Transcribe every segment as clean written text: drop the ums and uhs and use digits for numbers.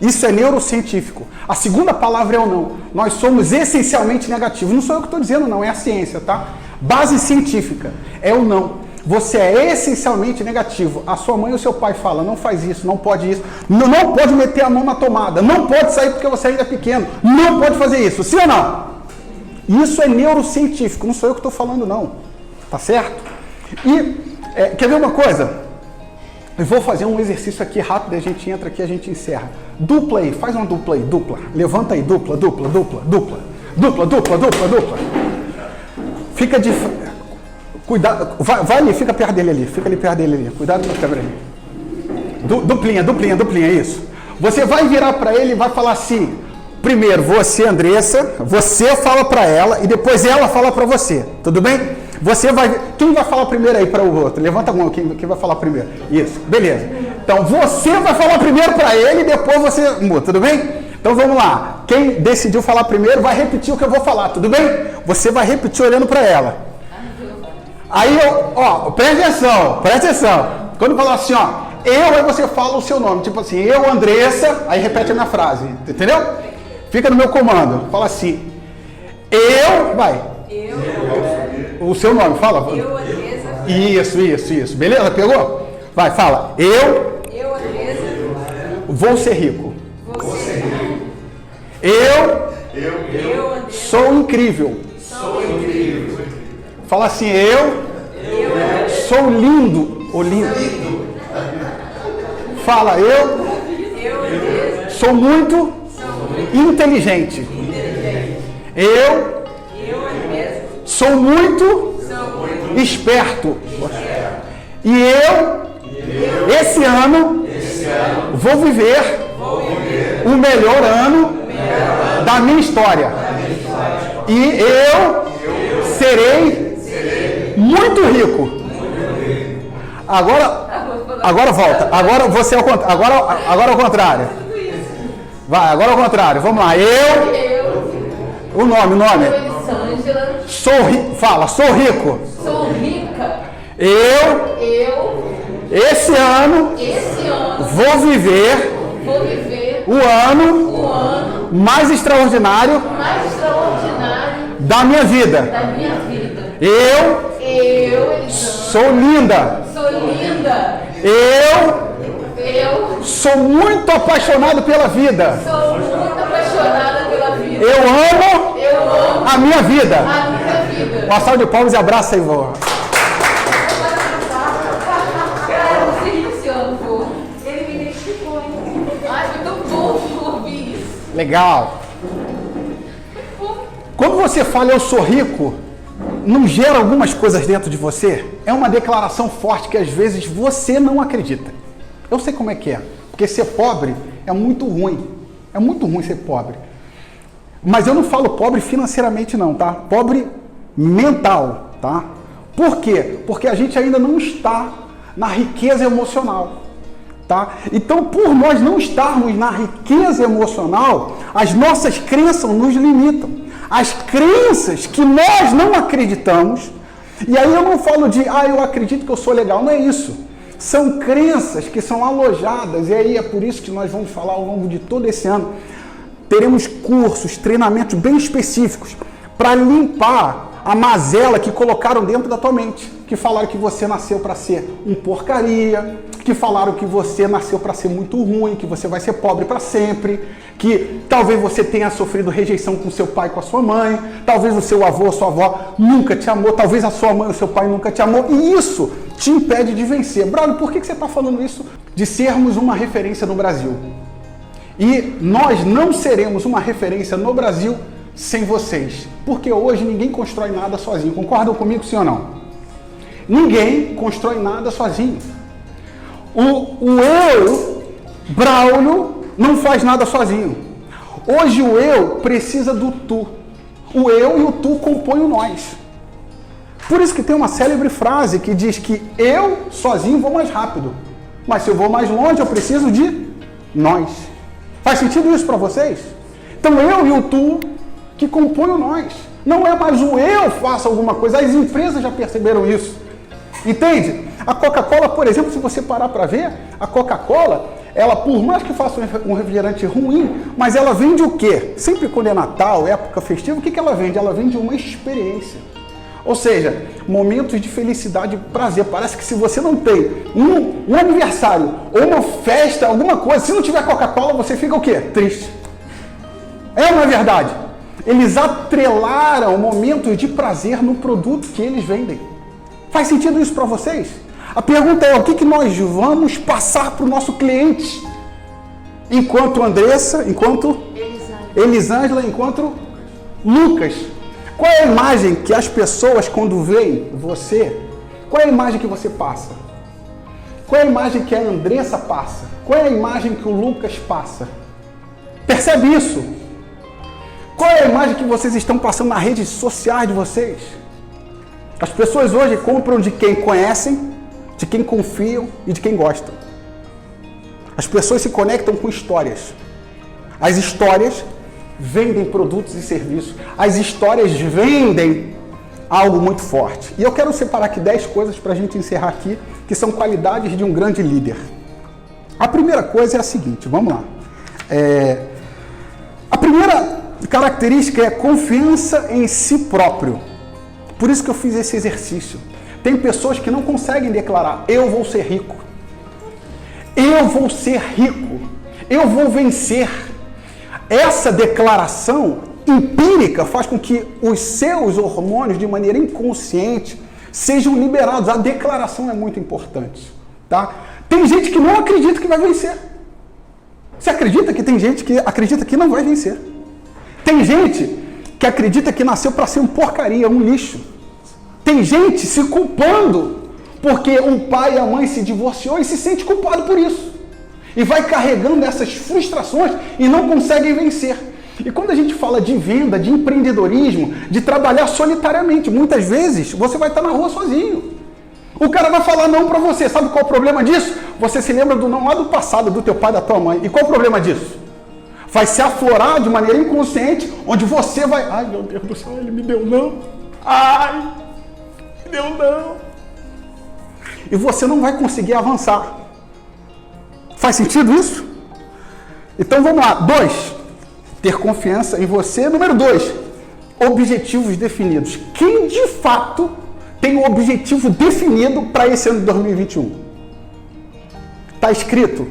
Isso é neurocientífico. A segunda palavra é o não. Nós somos essencialmente negativos. Não sou eu que estou dizendo não, é a ciência, tá? Base científica é o não. Você é essencialmente negativo. A sua mãe ou seu pai fala, não faz isso, não pode isso, não pode meter a mão na tomada, não pode sair porque você ainda é pequeno, não pode fazer isso, sim ou não? Isso é neurocientífico, não sou eu que estou falando não, tá certo? E, quer ver uma coisa? Eu vou fazer um exercício aqui rápido, a gente entra aqui, a gente encerra. Dupla aí, faz uma dupla aí, dupla. Levanta aí, dupla. Fica de... Cuidado, vai ali, fica perto dele ali, fica ali perto dele ali. Cuidado com a câmera ali. Duplinha, isso. Você vai virar para ele e vai falar assim, primeiro, você, Andressa, você fala para ela e depois ela fala para você, tudo bem? Você vai... Quem vai falar primeiro aí para o outro? Levanta a mão, quem vai falar primeiro? Isso, beleza. Então, você vai falar primeiro para ele e depois você... Tudo bem? Então, vamos lá. Quem decidiu falar primeiro vai repetir o que eu vou falar, tudo bem? Você vai repetir olhando para ela. Aí, presta atenção. Quando eu falar assim, aí você fala o seu nome. Tipo assim, eu, Andressa, aí repete a minha frase. Entendeu? Fica no meu comando. Fala assim, o seu nome, fala. Eu, Andressa. Isso. Beleza? Pegou? Vai, fala. Eu, Andressa. Vou ser rico. Eu, Andressa. Sou incrível. Fala assim, eu sou lindo. Ou lindo. Fala, eu sou muito inteligente. Eu sou muito esperto. E esse ano, vou viver o melhor ano da minha história. E eu serei muito rico. Agora volta. Agora você agora ao contrário. Vai, agora ao contrário. Vamos lá. O nome. Fala, sou rico. Sou rica. Esse ano vou viver o ano mais extraordinário da minha vida. Eu sou linda. Eu sou muito apaixonado pela vida. Eu amo a minha vida. Uma salva de palmas e abraça aí, vó. Ele me identificou, hein? Ai, foi tão bom ouvir isso. Legal. Quando você fala eu sou rico, não gera algumas coisas dentro de você? É uma declaração forte que às vezes você não acredita. Eu sei como é que é. Porque ser pobre é muito ruim. É muito ruim ser pobre. Mas eu não falo pobre financeiramente não, tá? Pobre mental, tá? Por quê? Porque a gente ainda não está na riqueza emocional, tá? Então, por nós não estarmos na riqueza emocional, as nossas crenças nos limitam. As crenças que nós não acreditamos, e aí eu não falo de, eu acredito que eu sou legal, não é isso. São crenças que são alojadas, e aí é por isso que nós vamos falar ao longo de todo esse ano. Teremos cursos, treinamentos bem específicos para limpar a mazela que colocaram dentro da tua mente. Que falaram que você nasceu para ser um porcaria, que falaram que você nasceu para ser muito ruim, que você vai ser pobre para sempre, que talvez você tenha sofrido rejeição com seu pai e com a sua mãe, talvez o seu avô ou sua avó nunca te amou, talvez a sua mãe ou seu pai nunca te amou, e isso te impede de vencer. Brother, por que você está falando isso? De sermos uma referência no Brasil. E nós não seremos uma referência no Brasil sem vocês. Porque hoje ninguém constrói nada sozinho. Concordam comigo, sim ou não? Ninguém constrói nada sozinho. O eu, Braulio, não faz nada sozinho. Hoje o eu precisa do tu. O eu e o tu compõem o nós. Por isso que tem uma célebre frase que diz que eu sozinho vou mais rápido. Mas se eu vou mais longe, eu preciso de nós. Faz sentido isso para vocês? Então eu e o tu que compõem o nós. Não é mais o eu faça alguma coisa. As empresas já perceberam isso. Entende? A Coca-Cola, por exemplo, se você parar para ver, a Coca-Cola, ela, por mais que faça um refrigerante ruim, mas ela vende o quê? Sempre quando é Natal, época festiva, o que ela vende? Ela vende uma experiência. Ou seja, momentos de felicidade e prazer. Parece que se você não tem um aniversário ou uma festa, alguma coisa, se não tiver Coca-Cola, você fica o quê? Triste. É ou não é verdade? Eles atrelaram momentos de prazer no produto que eles vendem. Faz sentido isso para vocês? A pergunta é, o que nós vamos passar para o nosso cliente? Enquanto Andressa, enquanto Elisângela, enquanto Lucas. Qual é a imagem que as pessoas, quando veem você, qual é a imagem que você passa? Qual é a imagem que a Andressa passa? Qual é a imagem que o Lucas passa? Percebe isso? Qual é a imagem que vocês estão passando nas redes sociais de vocês? As pessoas hoje compram de quem conhecem, de quem confiam e de quem gostam. As pessoas se conectam com histórias. As histórias vendem produtos e serviços. As histórias vendem algo muito forte. E eu quero separar aqui 10 coisas para a gente encerrar aqui, que são qualidades de um grande líder. A primeira coisa é a seguinte, vamos lá. A primeira característica é confiança em si próprio. Por isso que eu fiz esse exercício. Tem pessoas que não conseguem declarar, eu vou ser rico. Eu vou ser rico. Eu vou vencer. Essa declaração empírica faz com que os seus hormônios, de maneira inconsciente, sejam liberados. A declaração é muito importante. Tá? Tem gente que não acredita que vai vencer. Você acredita que tem gente que acredita que não vai vencer? Tem gente que acredita que nasceu para ser um porcaria, um lixo. Tem gente se culpando porque um pai e a mãe se divorciou e se sente culpado por isso. E vai carregando essas frustrações e não consegue vencer. E quando a gente fala de venda, de empreendedorismo, de trabalhar solitariamente, muitas vezes você vai estar na rua sozinho. O cara vai falar não para você. Sabe qual é o problema disso? Você se lembra do não lá do passado, do teu pai, da tua mãe. E qual é o problema disso? Vai se aflorar de maneira inconsciente, onde você vai... Ai, meu Deus do céu, ele me deu não. Ai, me deu não. E você não vai conseguir avançar. Faz sentido isso? Então vamos lá. 2, ter confiança em você. Número 2, objetivos definidos. Quem de fato tem um objetivo definido para esse ano de 2021? Está escrito?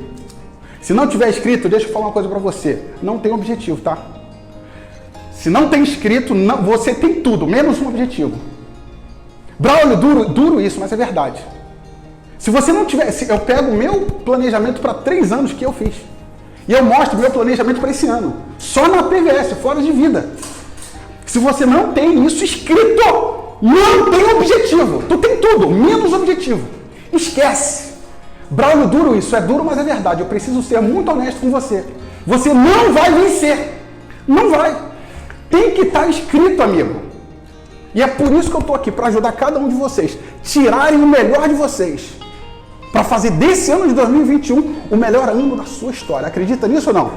Se não tiver escrito, deixa eu falar uma coisa para você. Não tem objetivo, tá? Se não tem escrito, não, você tem tudo, menos um objetivo. Braulio, duro isso, mas é verdade. Se você não tiver... Eu pego o meu planejamento para 3 anos que eu fiz. E eu mostro o meu planejamento para esse ano. Só na PVS, fora de vida. Se você não tem isso escrito, não tem objetivo. Tu tem tudo, menos objetivo. Esquece. Braulio, duro isso. É duro, mas é verdade. Eu preciso ser muito honesto com você. Você não vai vencer. Não vai. Tem que estar escrito, amigo. E é por isso que eu estou aqui, para ajudar cada um de vocês. Tirarem o melhor de vocês. Para fazer desse ano de 2021 o melhor ano da sua história. Acredita nisso ou não?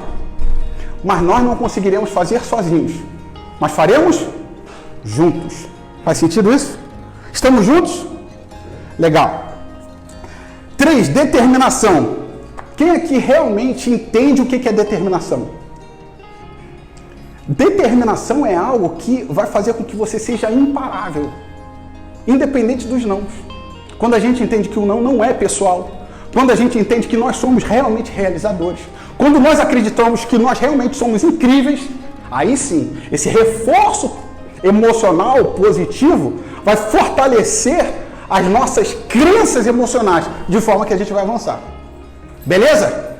Mas nós não conseguiremos fazer sozinhos. Mas faremos juntos. Faz sentido isso? Estamos juntos? Legal. 3, determinação. Quem aqui realmente entende o que é determinação? Determinação é algo que vai fazer com que você seja imparável. Independente dos nãos. Quando a gente entende que o não é pessoal, quando a gente entende que nós somos realmente realizadores, quando nós acreditamos que nós realmente somos incríveis, aí sim, esse reforço emocional positivo vai fortalecer as nossas crenças emocionais, de forma que a gente vai avançar. Beleza?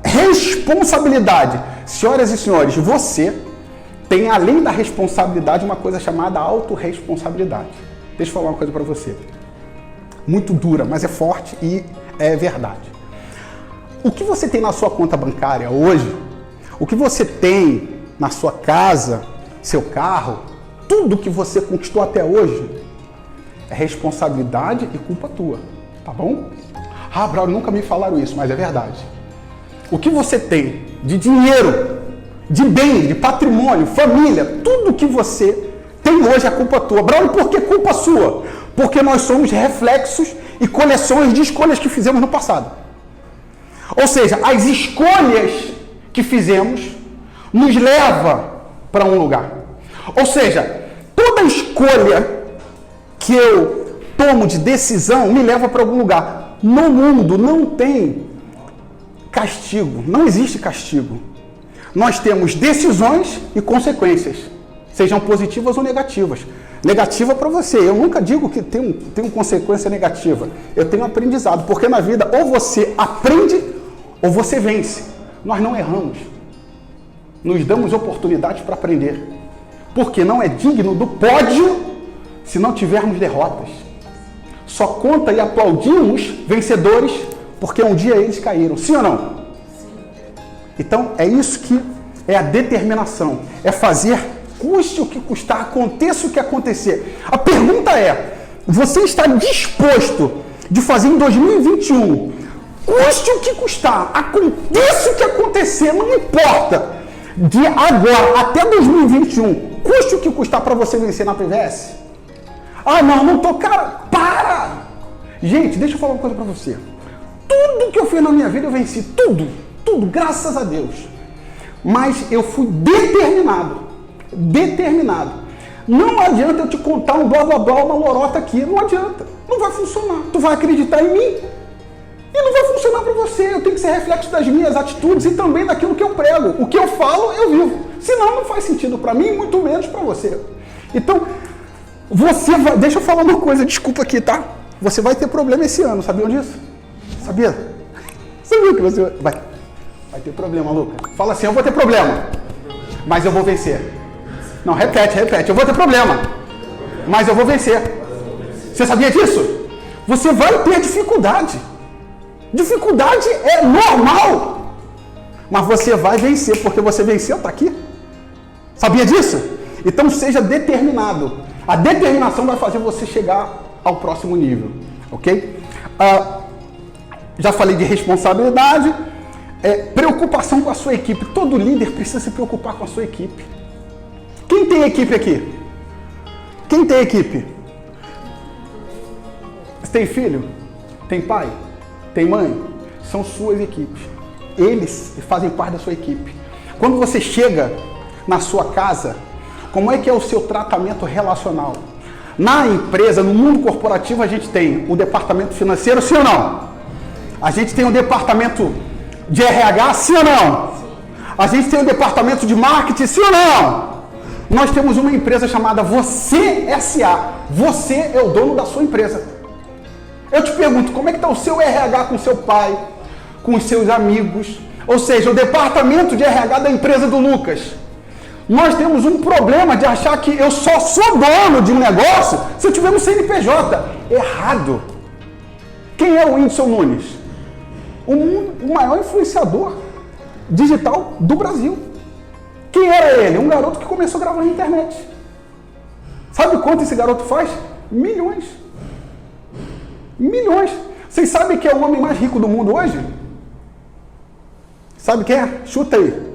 Responsabilidade. Senhoras e senhores, você tem, além da responsabilidade, uma coisa chamada autorresponsabilidade. Deixa eu falar uma coisa para você. Muito dura, mas é forte e é verdade. O que você tem na sua conta bancária hoje, o que você tem na sua casa, seu carro, tudo que você conquistou até hoje, é responsabilidade e culpa tua, tá bom? Ah, Braulio, nunca me falaram isso, mas é verdade. O que você tem de dinheiro, de bem, de patrimônio, família, tudo que você tem hoje é culpa tua. Braulio, por que culpa sua? Porque nós somos reflexos e coleções de escolhas que fizemos no passado. Ou seja, as escolhas que fizemos nos leva para um lugar. Ou seja, toda escolha que eu tomo de decisão me leva para algum lugar. No mundo não tem castigo, não existe castigo. Nós temos decisões e consequências, sejam positivas ou negativas. Negativa para você, eu nunca digo que tem consequência negativa, eu tenho aprendizado, porque na vida ou você aprende ou você vence. Nós não erramos, nos damos oportunidades para aprender, porque não é digno do pódio se não tivermos derrotas. Só conta e aplaudimos vencedores porque um dia eles caíram, sim ou não? Sim. Então é isso que é a determinação, é fazer custe o que custar, aconteça o que acontecer. A pergunta é, você está disposto de fazer em 2021, custe o que custar, aconteça o que acontecer, não importa, de agora até 2021, custe o que custar para você vencer na PVS? Ah, não tô, cara, para! Gente, deixa eu falar uma coisa para você. Tudo que eu fiz na minha vida eu venci, tudo, graças a Deus. Mas eu fui determinado. Não adianta eu te contar um blá blá blá, uma lorota aqui, não adianta, não vai funcionar. Tu vai acreditar em mim e não vai funcionar para você. Eu tenho que ser reflexo das minhas atitudes e também daquilo que eu prego. O que eu falo, eu vivo. Senão não faz sentido para mim, muito menos para você. Então, você vai... Deixa eu falar uma coisa, desculpa aqui, tá? Você vai ter problema esse ano, sabiam disso? Sabia? Sabia que você vai ter problema, Lucas? Fala assim, eu vou ter problema, mas eu vou vencer. Não, repete. Eu vou ter problema, mas eu vou vencer. Você sabia disso? Você vai ter dificuldade. Dificuldade é normal. Mas você vai vencer, porque você venceu, tá aqui. Sabia disso? Então seja determinado. A determinação vai fazer você chegar ao próximo nível. Ok? Já falei de responsabilidade. Preocupação com a sua equipe. Todo líder precisa se preocupar com a sua equipe. Quem tem equipe aqui? Quem tem equipe? Você tem filho? Tem pai? Tem mãe? São suas equipes. Eles fazem parte da sua equipe. Quando você chega na sua casa, como é que é o seu tratamento relacional? Na empresa, no mundo corporativo, a gente tem o departamento financeiro, sim ou não? A gente tem o departamento de RH, sim ou não? A gente tem o departamento de marketing, sim ou não? Nós temos uma empresa chamada Você S.A. Você é o dono da sua empresa. Eu te pergunto, como é que está o seu RH com seu pai, com os seus amigos? Ou seja, o departamento de RH da empresa do Lucas. Nós temos um problema de achar que eu só sou dono de um negócio se eu tiver no CNPJ. Errado. Quem é o Whindersson Nunes? O maior influenciador digital do Brasil. Quem era ele? Um garoto que começou a gravar na internet. Sabe quanto esse garoto faz? Milhões. Vocês sabem quem é o homem mais rico do mundo hoje? Sabe quem é? Chuta aí.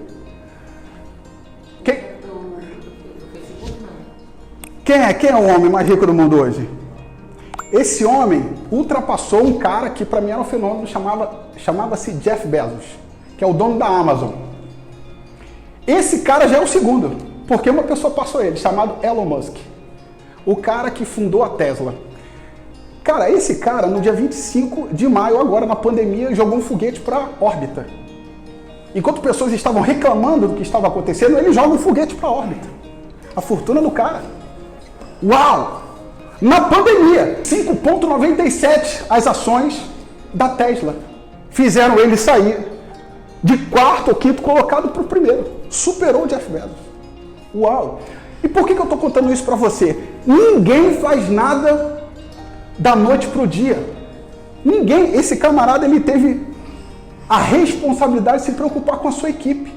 Quem é o homem mais rico do mundo hoje? Esse homem ultrapassou um cara que para mim era um fenômeno, chamava-se Jeff Bezos, que é o dono da Amazon. Esse cara já é o segundo, porque uma pessoa passou ele, chamado Elon Musk. O cara que fundou a Tesla. Cara, esse cara, no dia 25 de maio, agora na pandemia, jogou um foguete para a órbita. Enquanto pessoas estavam reclamando do que estava acontecendo, ele joga um foguete para a órbita. A fortuna do cara. Uau! Na pandemia, 5,97 as ações da Tesla. Fizeram ele sair de quarto ou quinto colocado para o primeiro. Superou o Jeff Bezos. Uau! E por que eu estou contando isso para você? Ninguém faz nada da noite para o dia. Ninguém. Esse camarada, ele teve a responsabilidade de se preocupar com a sua equipe.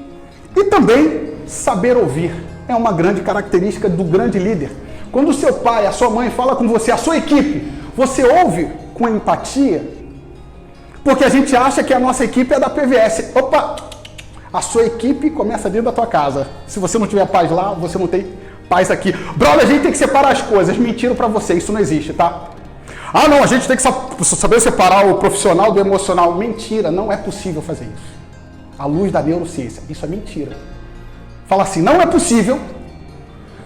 E também saber ouvir. É uma grande característica do grande líder. Quando o seu pai, a sua mãe fala com você, a sua equipe, você ouve com empatia? Porque a gente acha que a nossa equipe é da PVS. Opa! A sua equipe começa dentro da tua casa. Se você não tiver paz lá, você não tem paz aqui. Brother, a gente tem que separar as coisas. Mentiram pra você, isso não existe, tá? Ah, não, a gente tem que saber separar o profissional do emocional. Mentira, não é possível fazer isso. À luz da neurociência, isso é mentira. Fala assim, não é possível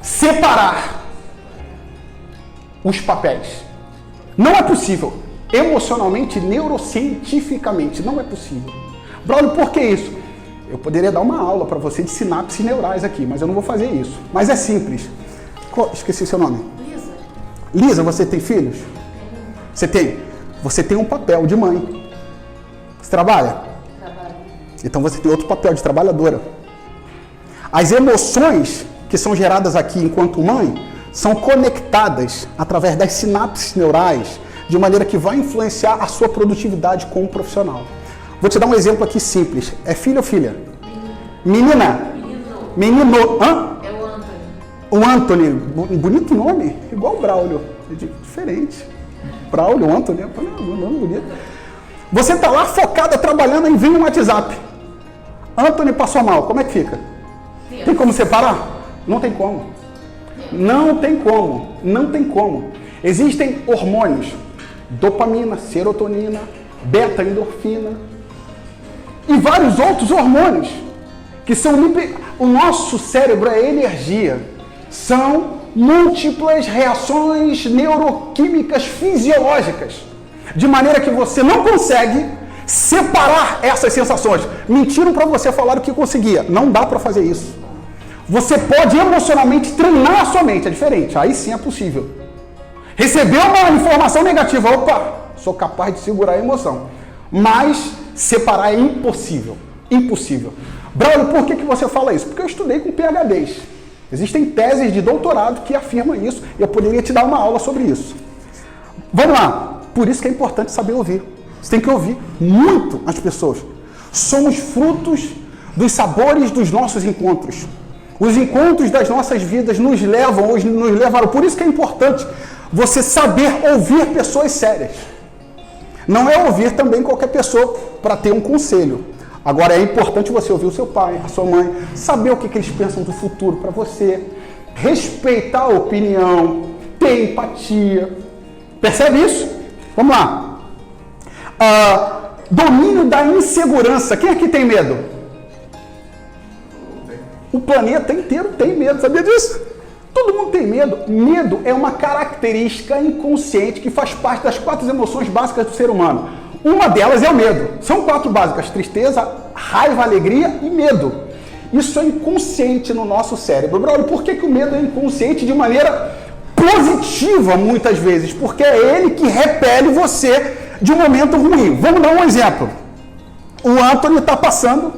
separar os papéis. Não é possível. Emocionalmente, neurocientificamente, não é possível. Braulio, por que isso? Eu poderia dar uma aula para você de sinapses neurais aqui, mas eu não vou fazer isso. Mas é simples. Esqueci seu nome. Lisa. Lisa, você tem filhos? Você tem? Você tem um papel de mãe. Você trabalha? Trabalho. Então você tem outro papel de trabalhadora. As emoções que são geradas aqui enquanto mãe são conectadas através das sinapses neurais de maneira que vai influenciar a sua produtividade como profissional. Vou te dar um exemplo aqui simples. É filho ou filha? Menina? Menino. Hã? É o Anthony. O Anthony. Bonito nome. Igual o Braulio. Diferente. Braulio, Anthony. Um nome bonito. Você está lá focada, trabalhando, e vem um WhatsApp. Anthony passou mal. Como é que fica? Tem como separar? Não tem como. Não tem como. Não tem como. Existem hormônios. Dopamina, serotonina, beta-endorfina e vários outros hormônios que são o nosso cérebro é energia. São múltiplas reações neuroquímicas fisiológicas, de maneira que você não consegue separar essas sensações. Mentiram para você, falaram que conseguia. Não dá para fazer isso. Você pode emocionalmente treinar a sua mente, é diferente. Aí sim é possível. Recebeu uma informação negativa, opa, sou capaz de segurar a emoção. Mas separar é impossível. Impossível. Braulio, por que você fala isso? Porque eu estudei com PhDs. Existem teses de doutorado que afirmam isso e eu poderia te dar uma aula sobre isso. Vamos lá. Por isso que é importante saber ouvir. Você tem que ouvir muito as pessoas. Somos frutos dos sabores dos nossos encontros. Os encontros das nossas vidas nos levam, hoje nos levaram. Por isso que é importante você saber ouvir pessoas sérias. Não é ouvir também qualquer pessoa para ter um conselho. Agora é importante você ouvir o seu pai, a sua mãe, saber o que eles pensam do futuro para você, respeitar a opinião, ter empatia. Percebe isso? Vamos lá. Domínio da insegurança. Quem aqui tem medo? O planeta inteiro tem medo, sabia disso? Todo mundo tem medo. Medo é uma característica inconsciente que faz parte das 4 emoções básicas do ser humano. Uma delas é o medo. São 4 básicas: tristeza, raiva, alegria e medo. Isso é inconsciente no nosso cérebro. Braulio, por que o medo é inconsciente de maneira positiva muitas vezes? Porque é ele que repele você de um momento ruim. Vamos dar um exemplo. O Anthony está passando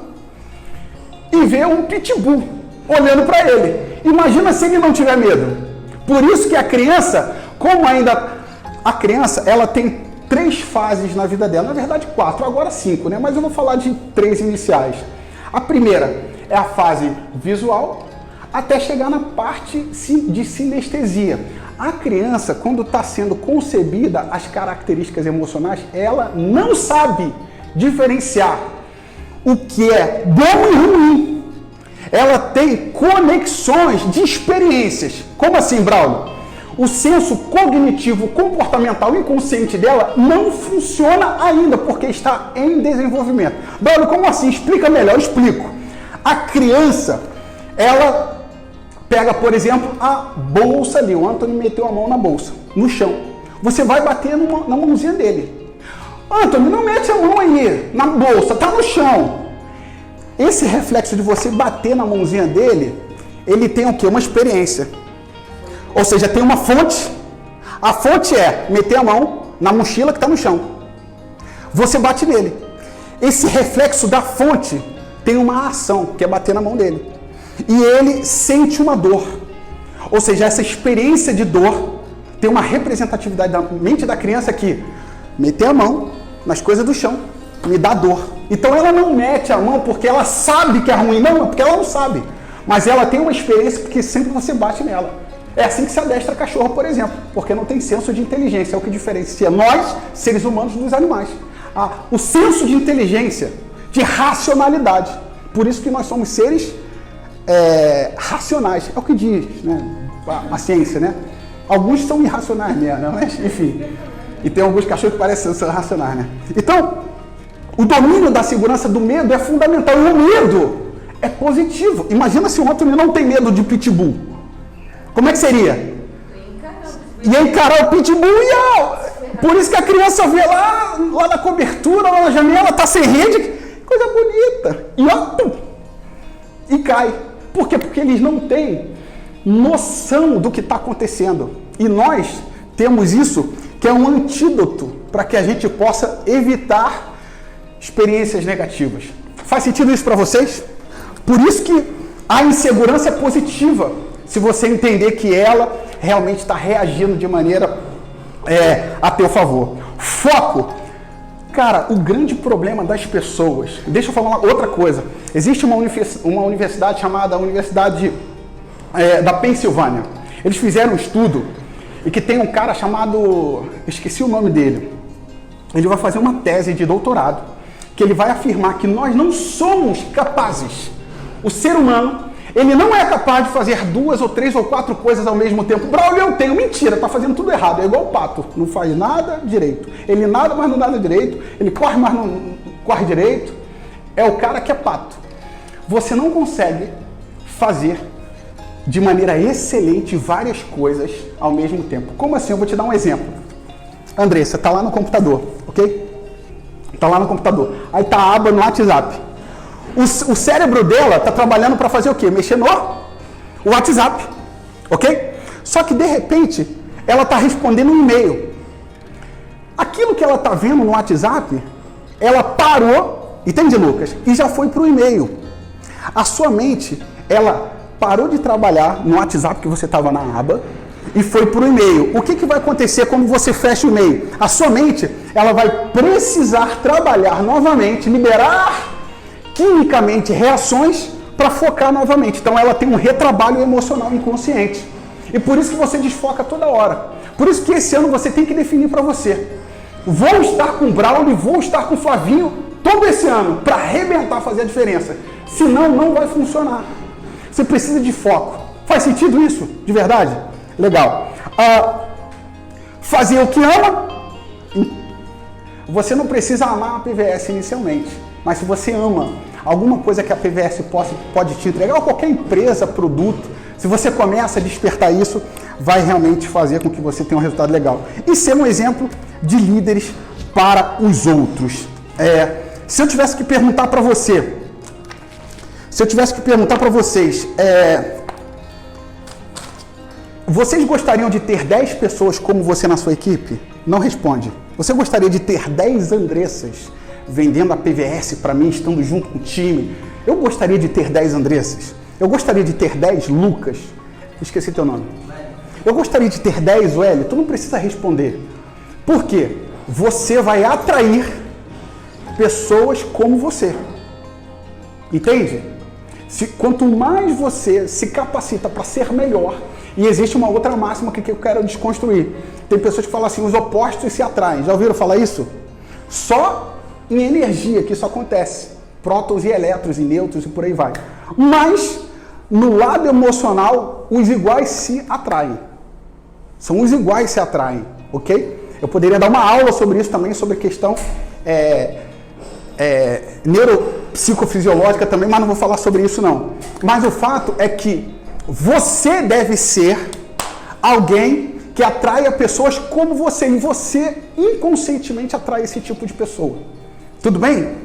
e vê um pitbull olhando para ele. Imagina se ele não tiver medo. Por isso que a criança, a criança, ela tem 3 fases na vida dela. Na verdade 4, agora 5, né? Mas eu vou falar de 3 iniciais. A primeira é a fase visual, até chegar na parte de sinestesia. A criança, quando está sendo concebida, as características emocionais, ela não sabe diferenciar o que é bom e ruim. Ela tem conexões de experiências. Como assim, Braulio? O senso cognitivo, comportamental inconsciente dela não funciona ainda, porque está em desenvolvimento. Braulio, como assim? Explica melhor. Eu explico. A criança, ela pega, por exemplo, a bolsa ali. O Anthony meteu a mão na bolsa, no chão. Você vai bater na mãozinha dele. Anthony, não mete a mão aí na bolsa, tá no chão. Esse reflexo de você bater na mãozinha dele, ele tem o quê? Uma experiência. Ou seja, tem uma fonte. A fonte é meter a mão na mochila que está no chão. Você bate nele. Esse reflexo da fonte tem uma ação, que é bater na mão dele. E ele sente uma dor. Ou seja, essa experiência de dor tem uma representatividade da mente da criança que meter a mão nas coisas do chão me dá dor. Então ela não mete a mão porque ela sabe que é ruim. Não, porque ela não sabe. Mas ela tem uma experiência porque sempre você bate nela. É assim que se adestra cachorro, por exemplo. Porque não tem senso de inteligência. É o que diferencia nós, seres humanos, dos animais. O senso de inteligência, de racionalidade. Por isso que nós somos seres racionais. É o que diz, né, a ciência, né? Alguns são irracionais mesmo, mas enfim. E tem alguns cachorros que parecem ser racionais, né? Então, o domínio da segurança do medo é fundamental. E o medo é positivo. Imagina se o Antônio não tem medo de pitbull. Como é que seria? Ia encarar o pitbull e por isso que a criança vê lá na cobertura, lá na janela, tá sem rede, coisa bonita. E cai. Por quê? Porque eles não têm noção do que está acontecendo. E nós temos isso, que é um antídoto para que a gente possa evitar experiências negativas. Faz sentido isso para vocês? Por isso que a insegurança é positiva, se você entender que ela realmente está reagindo de maneira a teu favor. Foco. Cara, o grande problema das pessoas... Deixa eu falar outra coisa. Existe uma universidade chamada Universidade da Pensilvânia. Eles fizeram um estudo e que tem um cara chamado... Esqueci o nome dele. Ele vai fazer uma tese de doutorado que ele vai afirmar que nós não somos capazes. O ser humano, ele não é capaz de fazer 2 ou 3 ou 4 coisas ao mesmo tempo. Braulio, eu tenho. Mentira, tá fazendo tudo errado. É igual o pato. Não faz nada direito. Ele nada, mas não nada direito. Ele corre, mas não corre direito. É o cara que é pato. Você não consegue fazer de maneira excelente várias coisas ao mesmo tempo. Como assim? Eu vou te dar um exemplo. Andressa, tá lá no computador, ok? Tá lá no computador. Aí tá a aba no WhatsApp. O cérebro dela tá trabalhando para fazer o quê? Mexer no WhatsApp, ok? Só que de repente ela tá respondendo um e-mail. Aquilo que ela tá vendo no WhatsApp, ela parou, entende, Lucas? E já foi pro e-mail. A sua mente, ela parou de trabalhar no WhatsApp que você estava na aba e foi para o e-mail. O que vai acontecer quando você fecha o e-mail? A sua mente, ela vai precisar trabalhar novamente, liberar quimicamente reações para focar novamente. Então ela tem um retrabalho emocional inconsciente. E por isso que você desfoca toda hora. Por isso que esse ano você tem que definir para você. Vou estar com o Braulio, vou estar com o Flavinho todo esse ano para arrebentar, fazer a diferença. Senão não vai funcionar. Você precisa de foco. Faz sentido isso? De verdade? Legal. Fazer o que ama. Você não precisa amar a PVS inicialmente. Mas se você ama alguma coisa que a PVS pode te entregar, ou qualquer empresa, produto, se você começa a despertar isso, vai realmente fazer com que você tenha um resultado legal. E ser um exemplo de líderes para os outros. Se eu tivesse que perguntar para você, vocês gostariam de ter 10 pessoas como você na sua equipe? Não responde. Você gostaria de ter 10 Andressas vendendo a PVS para mim, estando junto com o time? Eu gostaria de ter 10 Andressas. Eu gostaria de ter 10 Lucas. Esqueci teu nome. Eu gostaria de ter 10 Wellio. Tu não precisa responder. Por quê? Você vai atrair pessoas como você. Entende? Quanto mais você se capacita para ser melhor, e existe uma outra máxima que eu quero desconstruir. Tem pessoas que falam assim, os opostos se atraem. Já ouviram falar isso? Só em energia que isso acontece. Prótons e elétrons e nêutrons e por aí vai. Mas, no lado emocional, os iguais se atraem. São os iguais que se atraem, ok? Eu poderia dar uma aula sobre isso também, sobre questão neuropsicofisiológica também, mas não vou falar sobre isso não. Mas o fato é que você deve ser alguém que atraia pessoas como você, e você inconscientemente atrai esse tipo de pessoa. Tudo bem?